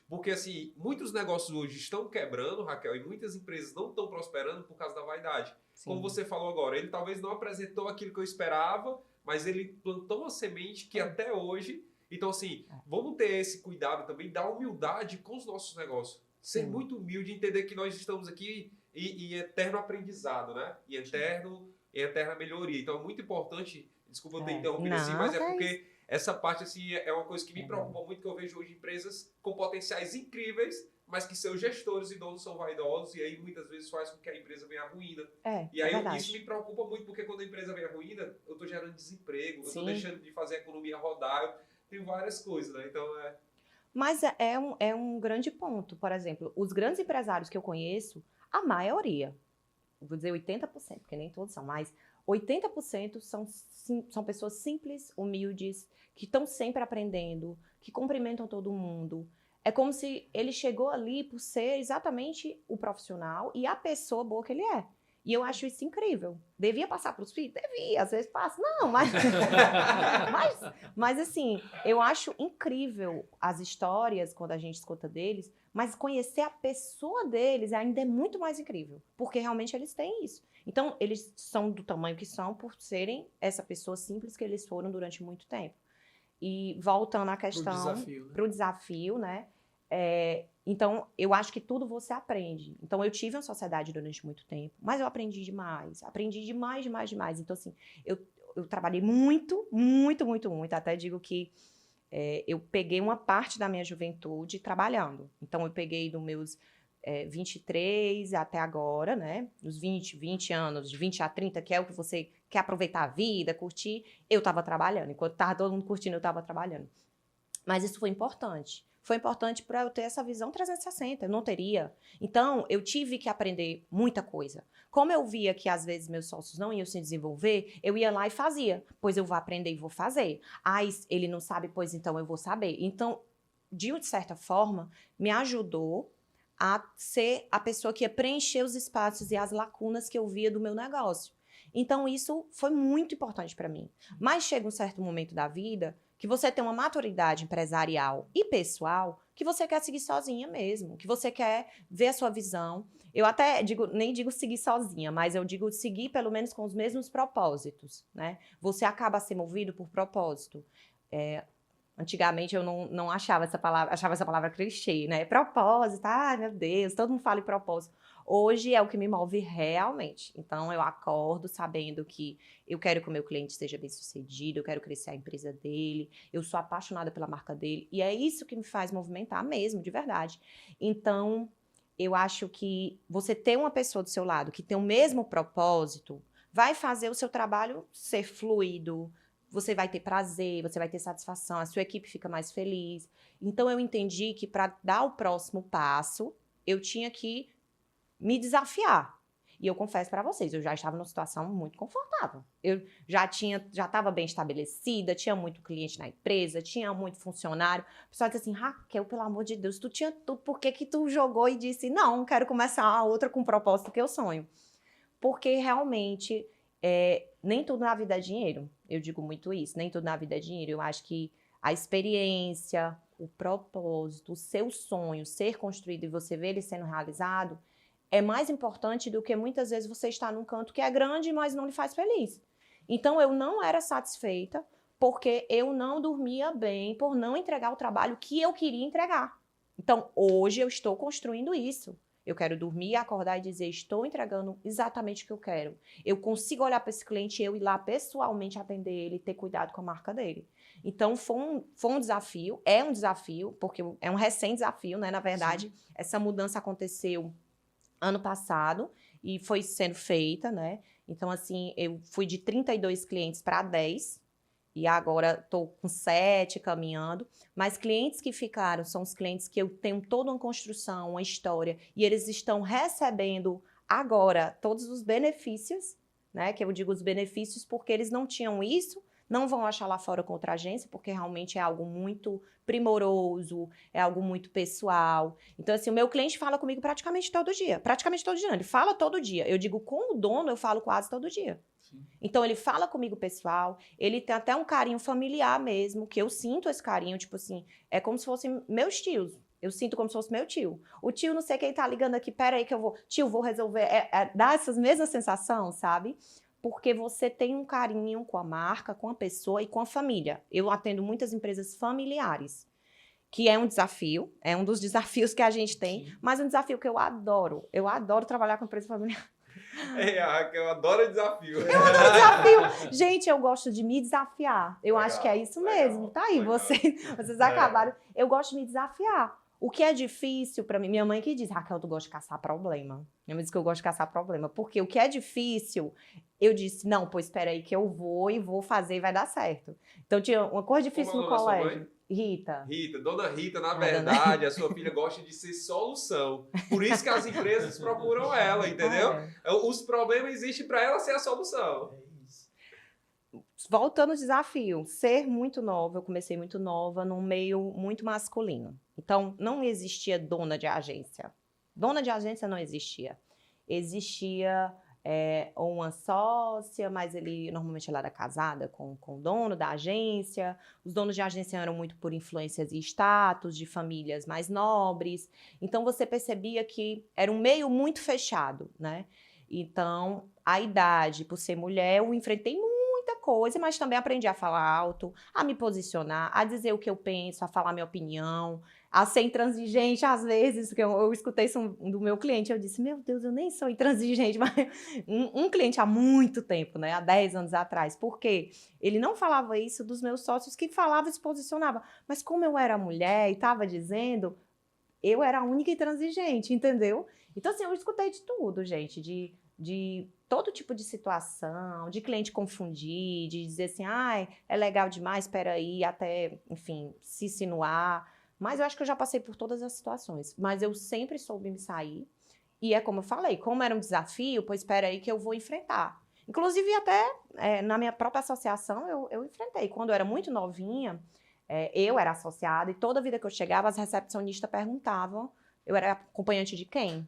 Porque assim, muitos negócios hoje estão quebrando, Raquel, e muitas empresas não estão prosperando por causa da vaidade. Sim. Como você falou agora, ele talvez não apresentou aquilo que eu esperava, mas ele plantou uma semente que até hoje... Então assim, vamos ter esse cuidado também da humildade com os nossos negócios. Ser muito humilde, entender que nós estamos aqui em eterno aprendizado, né? E eterna melhoria. Então é muito importante, desculpa eu ter interrompido assim, mas é porque essa parte assim, é uma coisa que me preocupa muito, que eu vejo hoje empresas com potenciais incríveis, mas que seus gestores e donos são vaidosos e aí muitas vezes faz com que a empresa venha à ruína. E aí isso me preocupa muito, porque quando a empresa vem à ruína, eu estou gerando desemprego, eu estou deixando de fazer a economia rodar, tem várias coisas, né? Então Mas é um grande ponto. Por exemplo, os grandes empresários que eu conheço, a maioria, vou dizer 80%, porque nem todos são, mas 80% são pessoas simples, humildes, que estão sempre aprendendo, que cumprimentam todo mundo. É como se ele chegou ali por ser exatamente o profissional e a pessoa boa que ele é. E eu acho isso incrível. Devia passar para os filhos? Devia, às vezes passa. Não, mas, mas assim, eu acho incrível as histórias quando a gente escuta deles, mas conhecer a pessoa deles ainda é muito mais incrível, porque realmente eles têm isso. Então, eles são do tamanho que são por serem essa pessoa simples que eles foram durante muito tempo. E voltando à questão, para o desafio, né? Então, eu acho que tudo você aprende. Então, eu tive uma sociedade durante muito tempo, mas eu aprendi demais. Aprendi demais, demais, demais. Então, assim, eu trabalhei muito, muito, muito, muito. Até digo que eu peguei uma parte da minha juventude trabalhando. Então, eu peguei dos meus 23 até agora, né? Dos 20 anos, de 20 a 30, que é o que você quer aproveitar a vida, curtir. Eu estava trabalhando. Enquanto estava todo mundo curtindo, eu estava trabalhando. Mas isso foi importante. Foi importante para eu ter essa visão 360, eu não teria. Então, eu tive que aprender muita coisa. Como eu via que, às vezes, meus sócios não iam se desenvolver, eu ia lá e fazia. Pois eu vou aprender e vou fazer. Ah, ele não sabe, pois então eu vou saber. Então, de certa forma, me ajudou a ser a pessoa que ia preencher os espaços e as lacunas que eu via do meu negócio. Então, isso foi muito importante para mim. Mas chega um certo momento da vida que você tem uma maturidade empresarial e pessoal que você quer seguir sozinha mesmo, que você quer ver a sua visão. Eu até nem digo seguir sozinha, mas eu digo seguir pelo menos com os mesmos propósitos, né? Você acaba a ser movido por propósito. Antigamente eu não achava essa palavra clichê, né? Propósito, ai meu Deus, todo mundo fala em propósito. Hoje é o que me move realmente. Então eu acordo sabendo que eu quero que o meu cliente seja bem-sucedido, eu quero crescer a empresa dele, eu sou apaixonada pela marca dele e é isso que me faz movimentar mesmo, de verdade. Então eu acho que você ter uma pessoa do seu lado que tem o mesmo propósito vai fazer o seu trabalho ser fluido. Você vai ter prazer, você vai ter satisfação, a sua equipe fica mais feliz. Então, eu entendi que para dar o próximo passo, eu tinha que me desafiar. E eu confesso para vocês, eu já estava numa situação muito confortável. Eu já estava bem estabelecida, tinha muito cliente na empresa, tinha muito funcionário. O pessoal disse assim, Raquel, pelo amor de Deus, tu tinha tudo, por que tu jogou e disse, não, quero começar a outra com o propósito que eu sonho? Porque realmente... nem tudo na vida é dinheiro, eu digo muito isso, nem tudo na vida é dinheiro, eu acho que a experiência, o propósito, o seu sonho ser construído e você ver ele sendo realizado é mais importante do que muitas vezes você estar num canto que é grande, mas não lhe faz feliz. Então eu não era satisfeita porque eu não dormia bem por não entregar o trabalho que eu queria entregar. Então hoje eu estou construindo isso. Eu quero dormir, acordar e dizer, estou entregando exatamente o que eu quero. Eu consigo olhar para esse cliente e eu ir lá pessoalmente atender ele, ter cuidado com a marca dele. Então, foi um desafio, é um desafio, porque é um recém-desafio, né? Na verdade, sim, essa mudança aconteceu ano passado e foi sendo feita, né? Então, assim, eu fui de 32 clientes para 10, e agora estou com 7 caminhando, mas clientes que ficaram são os clientes que eu tenho toda uma construção, uma história, e eles estão recebendo agora todos os benefícios, né? Que eu digo os benefícios porque eles não tinham isso, não vão achar lá fora com outra agência, porque realmente é algo muito primoroso, é algo muito pessoal. Então, assim, o meu cliente fala comigo praticamente todo dia, ele fala todo dia. Eu digo, com o dono, eu falo quase todo dia. Então, ele fala comigo, pessoal, ele tem até um carinho familiar mesmo, que eu sinto esse carinho, tipo assim, é como se fossem meus tios. Eu sinto como se fosse meu tio. O tio não sei quem tá ligando aqui, peraí que eu vou... Tio, vou resolver... dá essas mesmas sensações, sabe? Porque você tem um carinho com a marca, com a pessoa e com a família. Eu atendo muitas empresas familiares, que é um desafio, é um dos desafios que a gente tem, sim, mas um desafio que eu adoro. Eu adoro trabalhar com empresa familiar. Eu adoro desafio. Eu adoro desafio. Gente, eu gosto de me desafiar. Eu acho que é isso mesmo. Tá aí, vocês acabaram. Eu gosto de me desafiar. O que é difícil pra mim, minha mãe que diz, Raquel, tu gosta de caçar problema. Minha mãe diz que eu gosto de caçar problema. Porque o que é difícil, eu disse, não, pois espera aí que eu vou fazer e vai dar certo. Então tinha uma coisa difícil no colégio. Rita, dona Rita, na verdade, a sua filha gosta de ser solução. Por isso que as empresas procuram ela, entendeu? Os problemas existem para ela ser a solução. Voltando ao desafio, ser muito nova, eu comecei muito nova num meio muito masculino. Então, não existia dona de agência. Dona de agência não existia. Existia ou uma sócia, mas normalmente ela era casada com o dono da agência. Os donos de agência eram muito por influências e status de famílias mais nobres. Então você percebia que era um meio muito fechado, né? Então, a idade, por ser mulher, eu enfrentei muita coisa, mas também aprendi a falar alto, a me posicionar, a dizer o que eu penso, a falar minha opinião, a ser intransigente às vezes, porque eu escutei isso do meu cliente, eu disse, meu Deus, eu nem sou intransigente, mas um cliente há muito tempo, né, há 10 anos atrás, porque ele não falava isso dos meus sócios que falava e se posicionava, mas como eu era mulher e estava dizendo, eu era a única intransigente, entendeu? Então, assim, eu escutei de tudo, gente, de todo tipo de situação, de cliente confundir, de dizer assim, ai, é legal demais, espera aí, até, enfim, se insinuar. Mas eu acho que eu já passei por todas as situações. Mas eu sempre soube me sair. E é como eu falei, como era um desafio, pois espera aí que eu vou enfrentar. Inclusive, até na minha própria associação, eu enfrentei. Quando eu era muito novinha, eu era associada e toda vida que eu chegava, as recepcionistas perguntavam, eu era acompanhante de quem?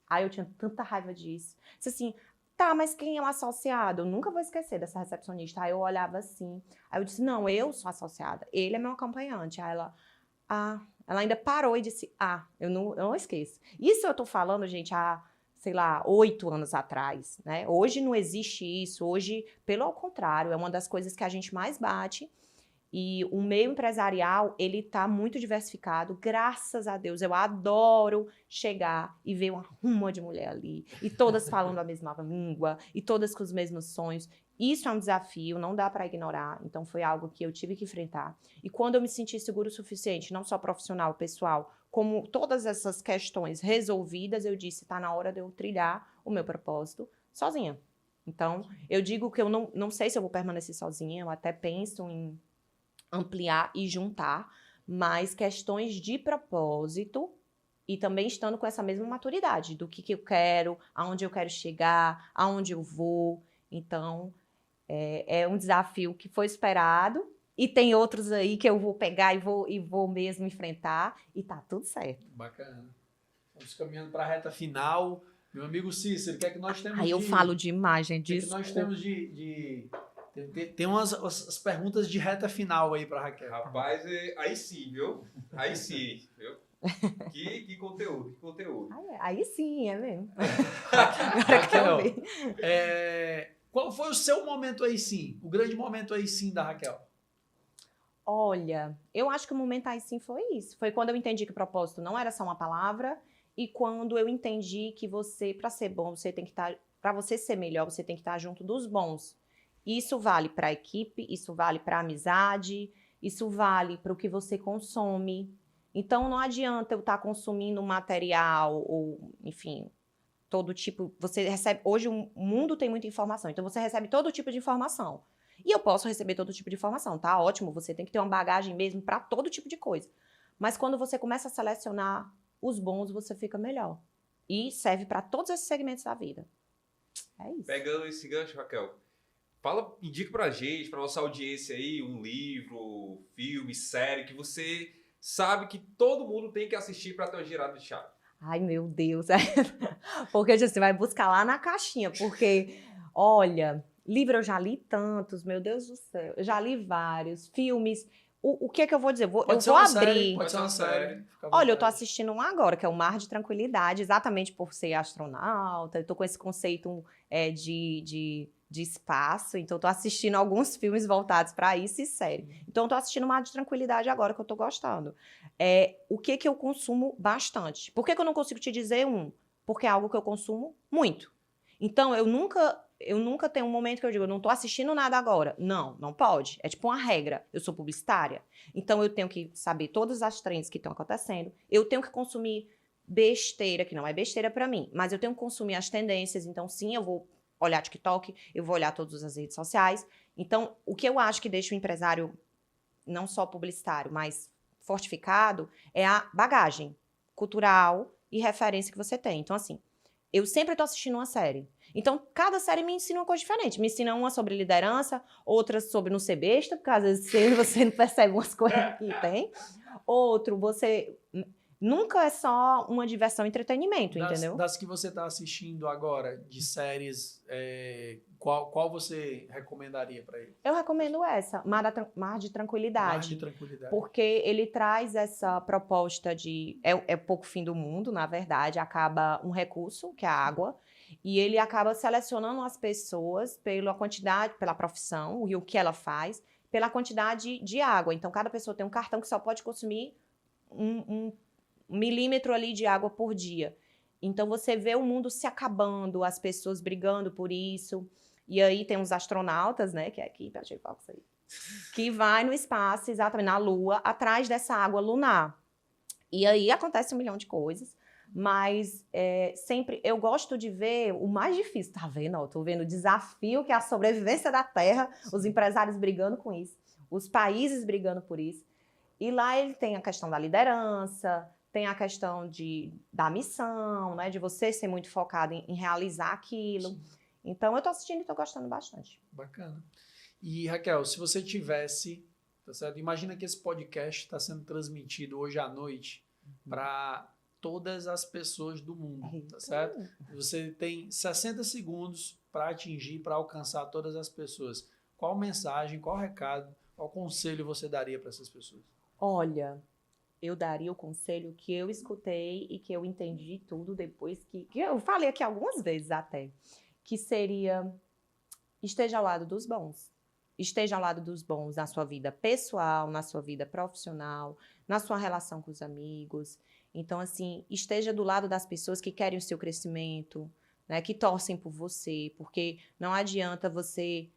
Aí eu tinha tanta raiva disso. Disse assim, tá, mas quem é o associado? Eu nunca vou esquecer dessa recepcionista. Aí eu olhava assim, aí eu disse, não, eu sou associada, ele é meu acompanhante. Aí ela ainda parou e disse, eu não esqueço. Isso eu tô falando, gente, há, sei lá, 8 anos atrás, né? Hoje não existe isso, hoje, pelo contrário, é uma das coisas que a gente mais bate. E o meio empresarial, ele tá muito diversificado, graças a Deus. Eu adoro chegar e ver uma ruma de mulher ali, e todas falando a mesma língua, e todas com os mesmos sonhos. Isso é um desafio, não dá para ignorar. Então, foi algo que eu tive que enfrentar. E quando eu me senti seguro o suficiente, não só profissional, pessoal, como todas essas questões resolvidas, eu disse, tá na hora de eu trilhar o meu propósito sozinha. Então, eu digo que eu não sei se eu vou permanecer sozinha, eu até penso em ampliar e juntar, mas questões de propósito e também estando com essa mesma maturidade do que eu quero, aonde eu quero chegar, aonde eu vou. Então, é um desafio que foi esperado e tem outros aí que eu vou pegar e vou mesmo enfrentar e tá tudo certo. Bacana. Estamos caminhando para a reta final. Meu amigo Cícero, o que é que nós temos Eu falo demais, gente. O que é que nós temos Tem umas perguntas de reta final aí para Raquel. Rapaz, aí sim, viu? Aí sim, viu? Que conteúdo, que conteúdo. Aí sim, é mesmo. Raquel, qual foi o seu momento aí sim? O grande momento aí sim da Raquel? Olha, eu acho que o momento aí sim foi isso. Foi quando eu entendi que o propósito não era só uma palavra e quando eu entendi que você, para ser bom, você tem que estar, para você ser melhor, você tem que estar junto dos bons. Isso vale para a equipe, isso vale para a amizade, isso vale para o que você consome. Então, não adianta eu estar consumindo material ou, enfim, todo tipo. Você recebe. Hoje o mundo tem muita informação, então você recebe todo tipo de informação. E eu posso receber todo tipo de informação, tá? Ótimo, você tem que ter uma bagagem mesmo para todo tipo de coisa. Mas quando você começa a selecionar os bons, você fica melhor. E serve para todos esses segmentos da vida. É isso. Pegando esse gancho, Raquel. Indica pra gente, pra nossa audiência aí, um livro, filme, série, que você sabe que todo mundo tem que assistir pra ter uma girada de chave. Ai, meu Deus. Porque você vai buscar lá na caixinha, porque, olha, livro eu já li tantos, meu Deus do céu. Eu já li vários, filmes. O que é que eu vou dizer? Eu vou abrir. Pode ser uma série. Olha, eu tô assistindo um agora, que é o Mar de Tranquilidade, exatamente por ser astronauta. Eu tô com esse conceito de espaço, então eu tô assistindo alguns filmes voltados para isso e série. Então eu tô assistindo Mar de Tranquilidade agora, que eu tô gostando. O que eu consumo bastante? Por que eu não consigo te dizer Porque é algo que eu consumo muito. Então eu nunca tenho um momento que eu digo, eu não tô assistindo nada agora. Não pode. É tipo uma regra. Eu sou publicitária, então eu tenho que saber todas as trends que estão acontecendo, eu tenho que consumir besteira, que não é besteira para mim, mas eu tenho que consumir as tendências, então sim, eu vou olhar TikTok, eu vou olhar todas as redes sociais. Então, o que eu acho que deixa o empresário não só publicitário, mas fortificado, é a bagagem cultural e referência que você tem. Então, assim, eu sempre estou assistindo uma série. Então, cada série me ensina uma coisa diferente. Me ensina uma sobre liderança, outra sobre não ser besta, porque às vezes você não percebe umas coisas que tem. Outro, nunca é só uma diversão e entretenimento, entendeu? Das que você está assistindo agora, de séries, qual você recomendaria para ele? Eu recomendo essa, Mar de Tranquilidade. Mar de Tranquilidade. Porque ele traz essa proposta de... É pouco fim do mundo, na verdade. Acaba um recurso, que é a água. E ele acaba selecionando as pessoas pela quantidade, pela profissão e o que ela faz, pela quantidade de água. Então, cada pessoa tem um cartão que só pode consumir um milímetro ali de água por dia. Então, você vê o mundo se acabando, as pessoas brigando por isso. E aí tem os astronautas, né, que é a equipe, a J-Fox aí, que vai no espaço, exatamente na Lua, atrás dessa água lunar. E aí acontece um milhão de coisas. Mas sempre eu gosto de ver o mais difícil, tá vendo? Ó, tô vendo o desafio que é a sobrevivência da Terra, os empresários brigando com isso, os países brigando por isso. E lá ele tem a questão da liderança, tem a questão da missão, né? De você ser muito focado em realizar aquilo. Sim. Então eu tô assistindo e tô gostando bastante. Bacana. E Raquel, se você tivesse, tá certo? Imagina que esse podcast está sendo transmitido hoje à noite para todas as pessoas do mundo, tá certo? Você tem 60 segundos para atingir, para alcançar todas as pessoas. Qual mensagem, qual recado, qual conselho você daria para essas pessoas? Olha, eu daria o conselho que eu escutei e que eu entendi tudo depois que eu falei aqui algumas vezes até, que seria: esteja ao lado dos bons. Esteja ao lado dos bons na sua vida pessoal, na sua vida profissional, na sua relação com os amigos. Então, assim, esteja do lado das pessoas que querem o seu crescimento, né, que torcem por você, porque não adianta você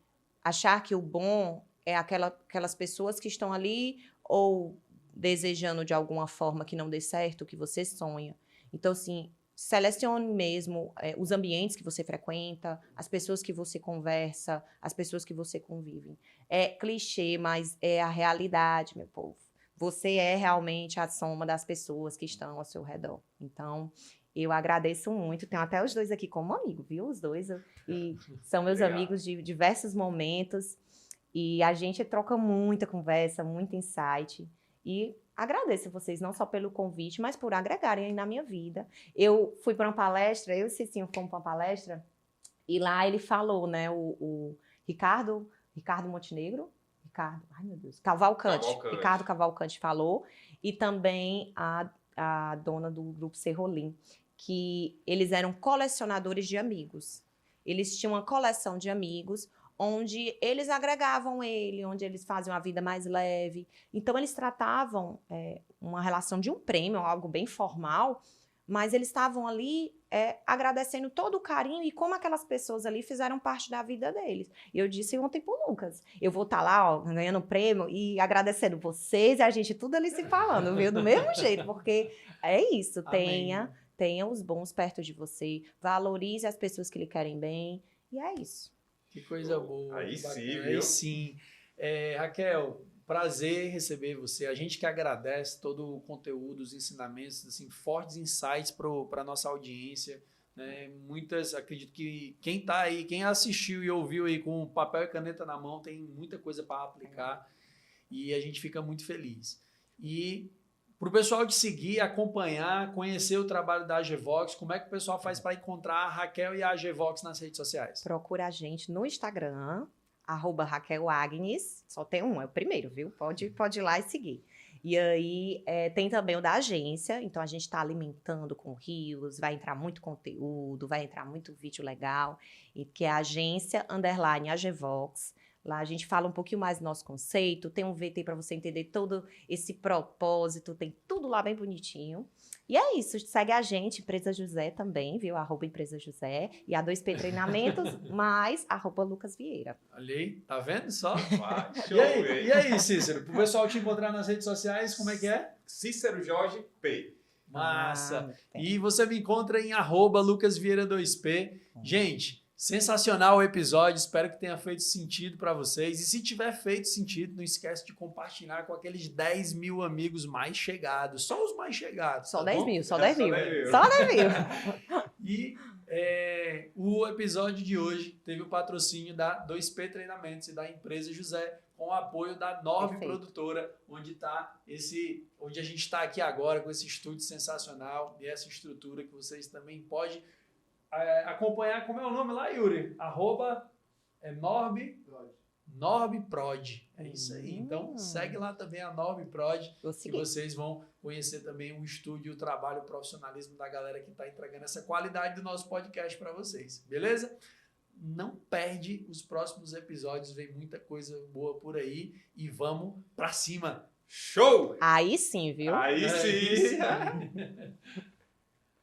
achar que o bom é aquelas pessoas que estão ali ou desejando de alguma forma que não dê certo o que você sonha. Então, assim, selecione mesmo os ambientes que você frequenta, as pessoas que você conversa, as pessoas que você convive. É clichê, mas é a realidade, meu povo. Você é realmente a soma das pessoas que estão ao seu redor. Então, eu agradeço muito. Tenho até os dois aqui como amigo, viu? Os dois. E são meus amigos de diversos momentos. E a gente troca muita conversa, muito insight. E agradeço vocês não só pelo convite, mas por agregarem aí na minha vida. Eu fui para uma palestra, eu e o Cicinho fomos para uma palestra, e lá ele falou, né, o Ricardo Montenegro, ai meu Deus, Cavalcante. Ricardo Cavalcante falou, e também a dona do grupo Serrolim, que eles eram colecionadores de amigos. Eles tinham uma coleção de amigos, onde eles agregavam onde eles faziam a vida mais leve. Então, eles tratavam uma relação de um prêmio, algo bem formal, mas eles estavam ali agradecendo todo o carinho e como aquelas pessoas ali fizeram parte da vida deles. E eu disse ontem pro Lucas, eu vou estar lá, ó, ganhando prêmio e agradecendo vocês, e a gente tudo ali se falando, viu? Do mesmo jeito, porque é isso, tenha os bons perto de você, valorize as pessoas que lhe querem bem, e é isso. Que coisa boa. Aí sim, viu? Aí sim. Raquel, prazer receber você. A gente que agradece todo o conteúdo, os ensinamentos, assim, fortes insights para a nossa audiência. Né? Acredito que quem está aí, quem assistiu e ouviu aí com papel e caneta na mão, tem muita coisa para aplicar e a gente fica muito feliz. E para o pessoal de seguir, acompanhar, conhecer o trabalho da AGVox, como é que o pessoal faz para encontrar a Raquel e a AGVox nas redes sociais? Procura a gente no Instagram, @RaquelAgnes, só tem um, é o primeiro, viu? Pode ir lá e seguir. E aí tem também o da agência, então a gente está alimentando com rios, vai entrar muito conteúdo, vai entrar muito vídeo legal, e que é a agência_AGVox. Lá a gente fala um pouquinho mais do nosso conceito, tem um VT para você entender todo esse propósito, tem tudo lá bem bonitinho. E é isso, segue a gente, Empresa José também, viu? @Empresa José e a 2P Treinamentos, mais @Lucas Vieira. Olha aí, tá vendo só? E aí, Cícero, pro pessoal te encontrar nas redes sociais, como é que é? Cícero Jorge P. Massa! E você me encontra em @LucasVieira2P. Gente, sensacional o episódio, espero que tenha feito sentido para vocês. E se tiver feito sentido, não esquece de compartilhar com aqueles 10 mil amigos mais chegados. Só os mais chegados. Só tá 10 bom? mil, só 10 mil. Só 10 mil. E o episódio de hoje teve o patrocínio da 2P Treinamentos e da Empresa José, com o apoio da Norbe Perfeito. Produtora, onde a gente está aqui agora com esse estúdio sensacional e essa estrutura que vocês também podem acompanhar. Como é o nome lá, Yuri? @NorbeProd. É isso aí. Então, segue lá também a Norbe Prod, Vou que seguir. vocês vão conhecer também o estúdio, o trabalho, o profissionalismo da galera que está entregando essa qualidade do nosso podcast para vocês. Beleza? Não perde os próximos episódios, vem muita coisa boa por aí e vamos pra cima. Show! Aí sim, viu? Aí sim! Isso aí.